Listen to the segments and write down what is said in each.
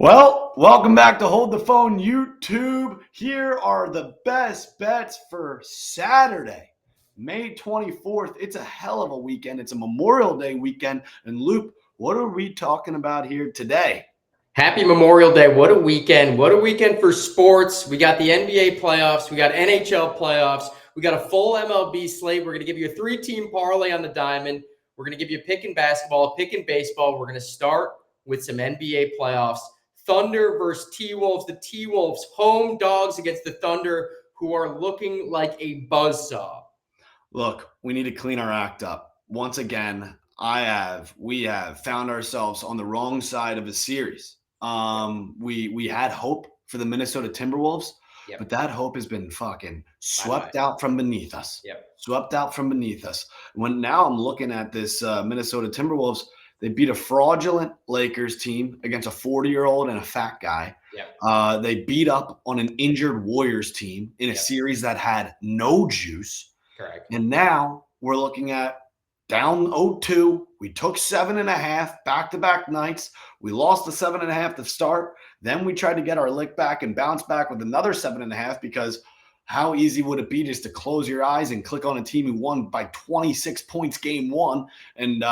Well, welcome back to Hold the Phone YouTube. Here are the best bets for Saturday, May 24th. It's a hell of a weekend. It's a Memorial Day weekend. And Luke, what are we talking about here today? Happy Memorial Day. What a weekend. What a weekend for sports. We got the NBA playoffs. We got NHL playoffs. We got a full MLB slate. We're going to give you a 3-team parlay on the diamond. We're going to give you a pick in basketball, a pick in baseball. We're going to start with some NBA playoffs. Thunder versus T-Wolves. The T-Wolves, home dogs against the Thunder, who are looking like a buzzsaw. Look, we need to clean our act up. Once again, we have found ourselves on the wrong side of a series. We had hope for the Minnesota Timberwolves, but that hope has been fucking swept out from beneath us. Swept out from beneath us. When now I'm looking at this Minnesota Timberwolves, they beat a fraudulent Lakers team against a 40-year-old and a fat guy. They beat up on an injured Warriors team in a series that had no juice. Correct. And now we're looking at down 0-2. We took 7.5 back-to-back nights. We lost the 7.5 to start. Then we tried to get our lick back and bounce back with another 7.5 because how easy would it be just to close your eyes and click on a team who won by 26 points game one? And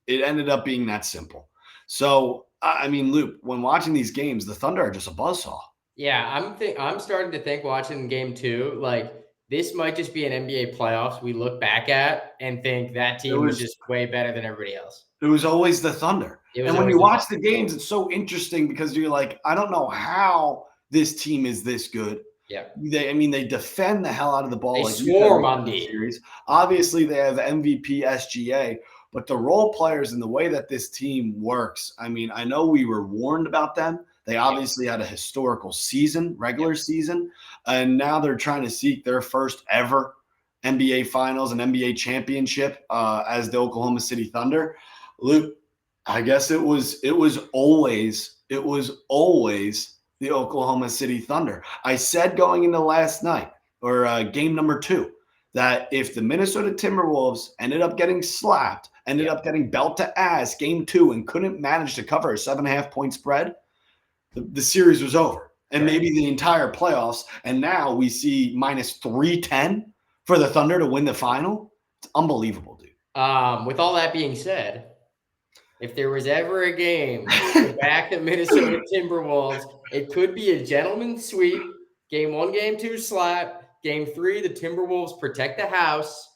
it ended up being that simple. So, I mean, Luke, when watching these games, the Thunder are just a buzzsaw. Yeah, I'm starting to think watching game two, like this might just be an NBA playoffs we look back at and think that team was just way better than everybody else. It was always the Thunder. And when you watch the games, it's so interesting because you're like, I don't know how this team is this good. Yeah. They defend the hell out of the ball. They swarm on the series. Obviously, they have MVP SGA. But the role players and the way that this team works, I mean, I know we were warned about them. They obviously had a historical season, regular season, and now they're trying to seek their first ever NBA Finals and NBA championship as the Oklahoma City Thunder. Luke, I guess it was always the Oklahoma City Thunder. I said going into last night or game number 2 that if the Minnesota Timberwolves ended up getting slapped, ended up getting belt to ass game 2 and couldn't manage to cover a 7.5 point spread, the series was over. And maybe the entire playoffs. And now we see minus 310 for the Thunder to win the final. It's unbelievable, dude. With all that being said, if there was ever a game to back the Minnesota Timberwolves, it could be a gentleman's sweep. Game 1, game 2 slap. Game 3, the Timberwolves protect the house.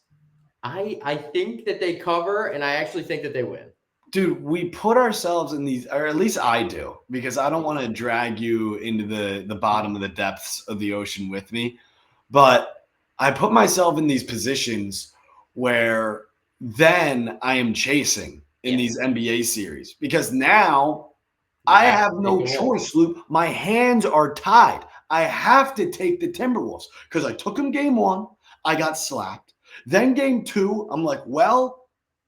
I think that they cover, and I actually think that they win. Dude, we put ourselves in these, or at least I do, because I don't want to drag you into the bottom of the depths of the ocean with me. But I put myself in these positions where then I am chasing in these NBA series because now I have no choice, Luke. My hands are tied. I have to take the Timberwolves because I took them game 1. I got slapped. Then game 2, I'm like, well,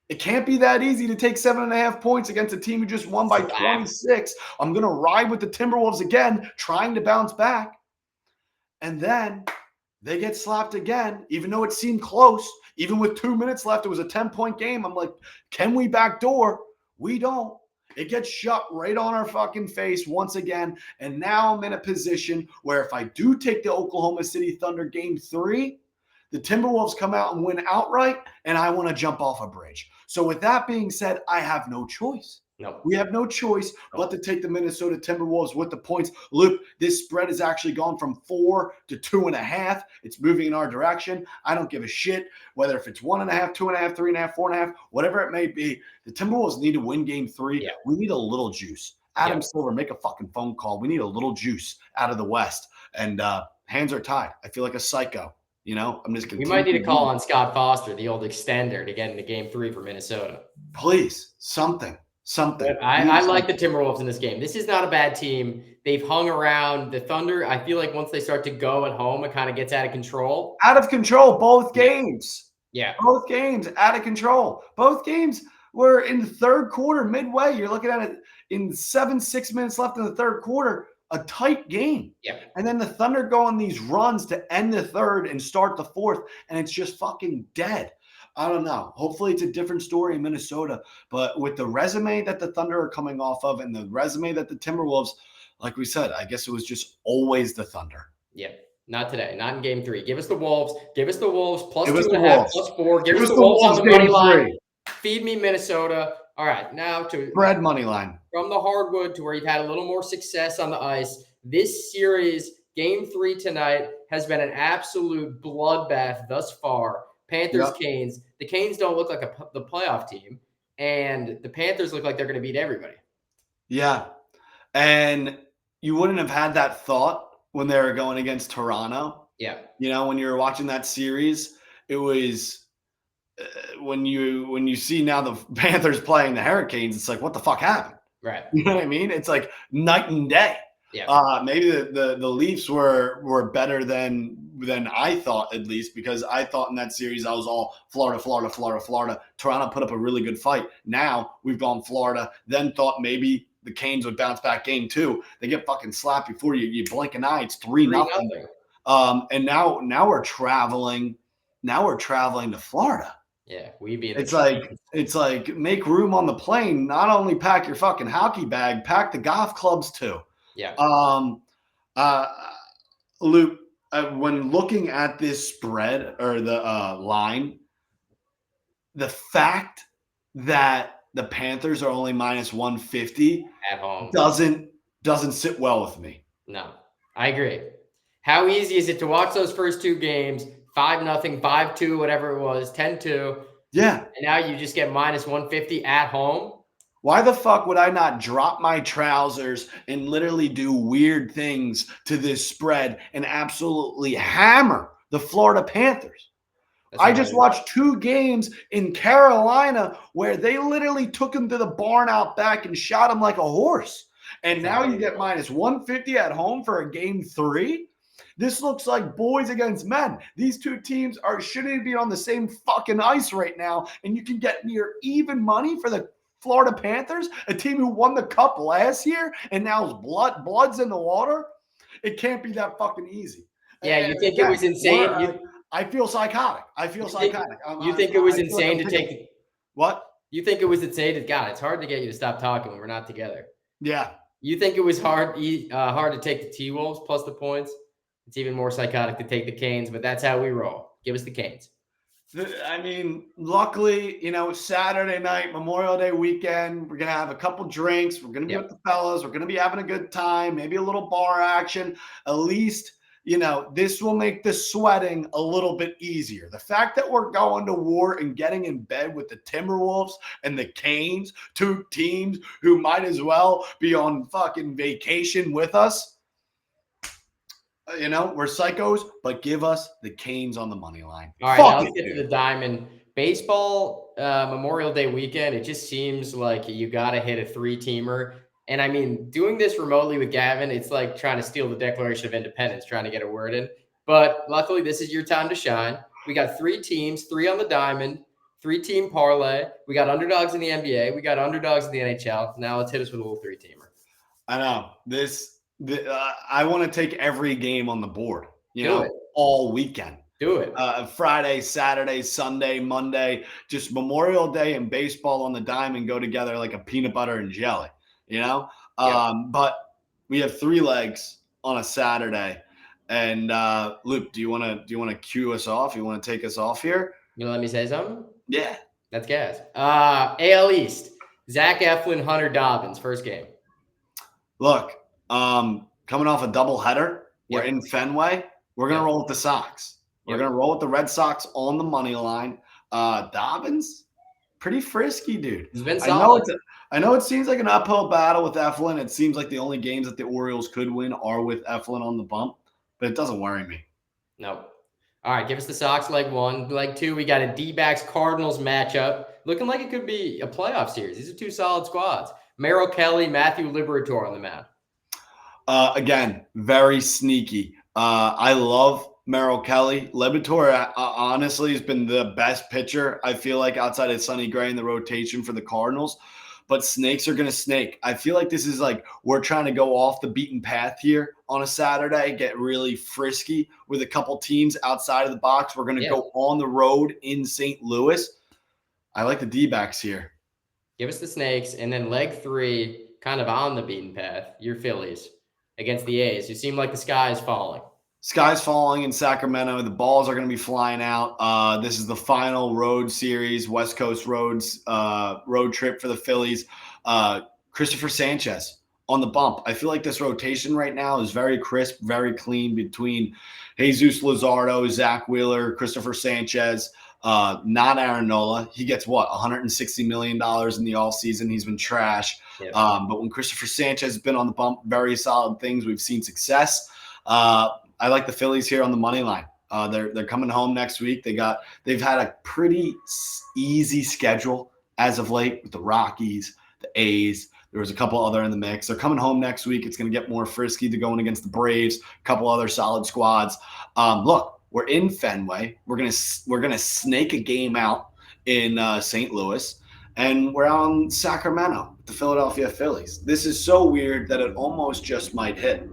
it can't be that easy to take 7.5 points against a team who just won by 26. I'm going to ride with the Timberwolves again, trying to bounce back. And then they get slapped again, even though it seemed close. Even with 2 minutes left, it was a 10-point game. I'm like, can we backdoor? We don't. It gets shut right on our fucking face once again. And now I'm in a position where if I do take the Oklahoma City Thunder game 3, the Timberwolves come out and win outright, and I want to jump off a bridge. So with that being said, I have no choice. No. We have no choice but to take the Minnesota Timberwolves with the points. Luke, this spread has actually gone from 4 to 2.5. It's moving in our direction. I don't give a shit whether if it's 1.5, 2.5, 3.5, 4.5, whatever it may be. The Timberwolves need to win game 3. Yeah. We need a little juice. Adam Silver, make a fucking phone call. We need a little juice out of the West. And hands are tied. I feel like a psycho. You know, I'm just. We might need to call on Scott Foster, the old extender, to get into game 3 for Minnesota. Please, something. But I like the Timberwolves in this game. This is not a bad team. They've hung around. The Thunder, I feel like once they start to go at home, it kind of gets out of control. Out of control, both games. Yeah. Both games, out of control. Both games were in the third quarter, midway. You're looking at it in 6 minutes left in the third quarter, a tight game. Yeah. And then the Thunder go on these runs to end the third and start the fourth, and it's just fucking dead. I don't know. Hopefully it's a different story in Minnesota. But with the resume that the Thunder are coming off of and the resume that the Timberwolves, like we said, I guess it was just always the Thunder. Yep. Not today. Not in game 3. Give us the Wolves. Give us the Wolves plus Give us the 2.5, Wolves. plus 4. Give Give us us the the Wolves on Wolves the money game line. 3. Feed me Minnesota. All right. Now Bread money line. from the hardwood to where you've had a little more success on the ice. This series, game 3 tonight, has been an absolute bloodbath thus far. Panthers, Yep. Canes. The Canes don't look like the playoff team, and the Panthers look like they're going to beat everybody. Yeah. And you wouldn't have had that thought when they were going against Toronto. Yeah. You know, when you were watching that series, it was when you see now the Panthers playing the Hurricanes, it's like, what the fuck happened? Right. You know what I mean? It's like night and day. Yeah. Maybe the Leafs were better than I thought, at least, because I thought in that series I was all Florida. Toronto put up a really good fight. Now we've gone Florida, then thought maybe the Canes would bounce back game 2. They get fucking slapped before you blink an eye. It's 3-0. And now we're traveling. Now we're traveling to Florida. Yeah, we be. It's like make room on the plane. Not only pack your fucking hockey bag, pack the golf clubs too. Yeah. Luke, when looking at this spread or the line, the fact that the Panthers are only minus 150 at home doesn't sit well with me. No, I agree. How easy is it to watch those first 2 games? 5-0, 5-2, whatever it was, 10-2. Yeah. And now you just get minus 150 at home. Why the fuck would I not drop my trousers and literally do weird things to this spread and absolutely hammer the Florida Panthers? I just watched 2 games in Carolina where they literally took him to the barn out back and shot him like a horse. And now you get minus 150 at home for a game 3? This looks like boys against men. These 2 teams shouldn't be on the same fucking ice right now, and you can get near even money for the Florida Panthers, a team who won the cup last year and now blood's in the water. It can't be that fucking easy. Yeah, you think it was insane? I feel psychotic. You think it was insane to take what? You think it was insane to God? It's hard to get you to stop talking when we're not together. Yeah. You think it was hard to take the T-Wolves plus the points? It's even more psychotic to take the Canes, but that's how we roll. Give us the Canes. I mean, luckily, Saturday night, Memorial Day weekend, we're going to have a couple drinks. We're going to be with the fellas. We're going to be having a good time, maybe a little bar action. At least, this will make the sweating a little bit easier. The fact that we're going to war and getting in bed with the Timberwolves and the Canes, 2 teams who might as well be on fucking vacation with us. We're psychos, but give us the Canes on the money line. All right, now let's get to the diamond. Baseball, Memorial Day weekend, it just seems like you got to hit a 3-teamer. And I mean, doing this remotely with Gavin, it's like trying to steal the Declaration of Independence, trying to get a word in. But luckily, this is your time to shine. We got 3 teams, 3 on the diamond, 3-team parlay. We got underdogs in the NBA. We got underdogs in the NHL. Now let's hit us with a little 3-teamer. I know. I want to take every game on the board, Do it. all weekend. Do it. Friday, Saturday, Sunday, Monday, just Memorial Day and baseball on the diamond go together like a peanut butter and jelly, But we have 3 legs on a Saturday. And Luke, do you want to cue us off? You want to take us off here? You let me say something? Yeah. That's gas. AL East, Zach Eflin, Hunter Dobbins, first game. Look, coming off a doubleheader, we're in Fenway. We're going to roll with the Sox. We're going to roll with the Red Sox on the money line. Dobbins, pretty frisky, dude. He's been solid. I know it seems like an uphill battle with Eflin. It seems like the only games that the Orioles could win are with Eflin on the bump, but it doesn't worry me. No. All right, give us the Sox leg 1. Leg 2, we got a D-backs Cardinals matchup. Looking like it could be a playoff series. These are 2 solid squads. Merrill Kelly, Matthew Liberatore on the mound. Again, very sneaky. I love Merrill Kelly. Liberatore, honestly, has been the best pitcher, I feel like, outside of Sonny Gray in the rotation for the Cardinals. but snakes are going to snake. I feel like this is like we're trying to go off the beaten path here on a Saturday, get really frisky with a couple teams outside of the box. We're going to go on the road in St. Louis. I like the D-backs here. Give us the snakes, and then leg 3, kind of on the beaten path, your Phillies against the A's. You seem like the sky is falling. Sky's falling in Sacramento. The balls are going to be flying out. This is the final road series, West Coast roads, road trip for the Phillies. Christopher Sanchez on the bump. I feel like this rotation right now is very crisp, very clean between Jesus Luzardo, Zach Wheeler, Christopher Sanchez, not Aaron Nola. He gets what, $160 million in the offseason. He's been trash. Yeah. But when Christopher Sanchez has been on the bump, very solid things. We've seen success. I like the Phillies here on the money line. They're coming home next week. They've had a pretty easy schedule as of late with the Rockies, the A's. There was a couple other in the mix. They're coming home next week. It's going to get more frisky to going against the Braves, a couple other solid squads. Look, we're in Fenway. We're gonna snake a game out in St. Louis, and we're on Sacramento, the Philadelphia Phillies. This is so weird that it almost just might hit.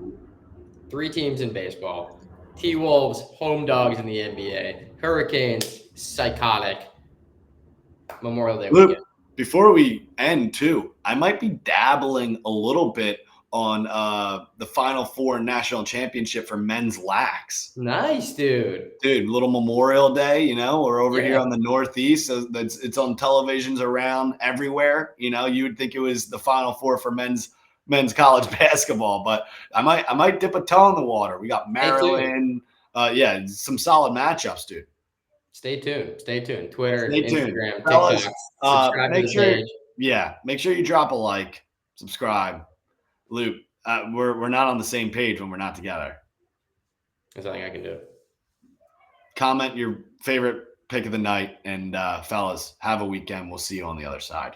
3 teams in baseball. T-Wolves, home dogs in the NBA. Hurricanes, psychotic. Memorial Day Luke, weekend. before we end, too, I might be dabbling a little bit on the Final Four National Championship for men's lax. Nice, dude. Dude, little Memorial Day, we're over here on the Northeast. So it's on televisions around everywhere. You would think it was the Final Four for men's college basketball, but I might dip a toe in the water. We got Maryland. Some solid matchups, dude. Stay tuned. Twitter, Stay tuned. Instagram, Fellas, TikTok. Subscribe to the page. Yeah, make sure you drop a like, subscribe. Luke, we're not on the same page when we're not together. There's nothing I can do. Comment your favorite pick of the night, and fellas, have a weekend. We'll see you on the other side.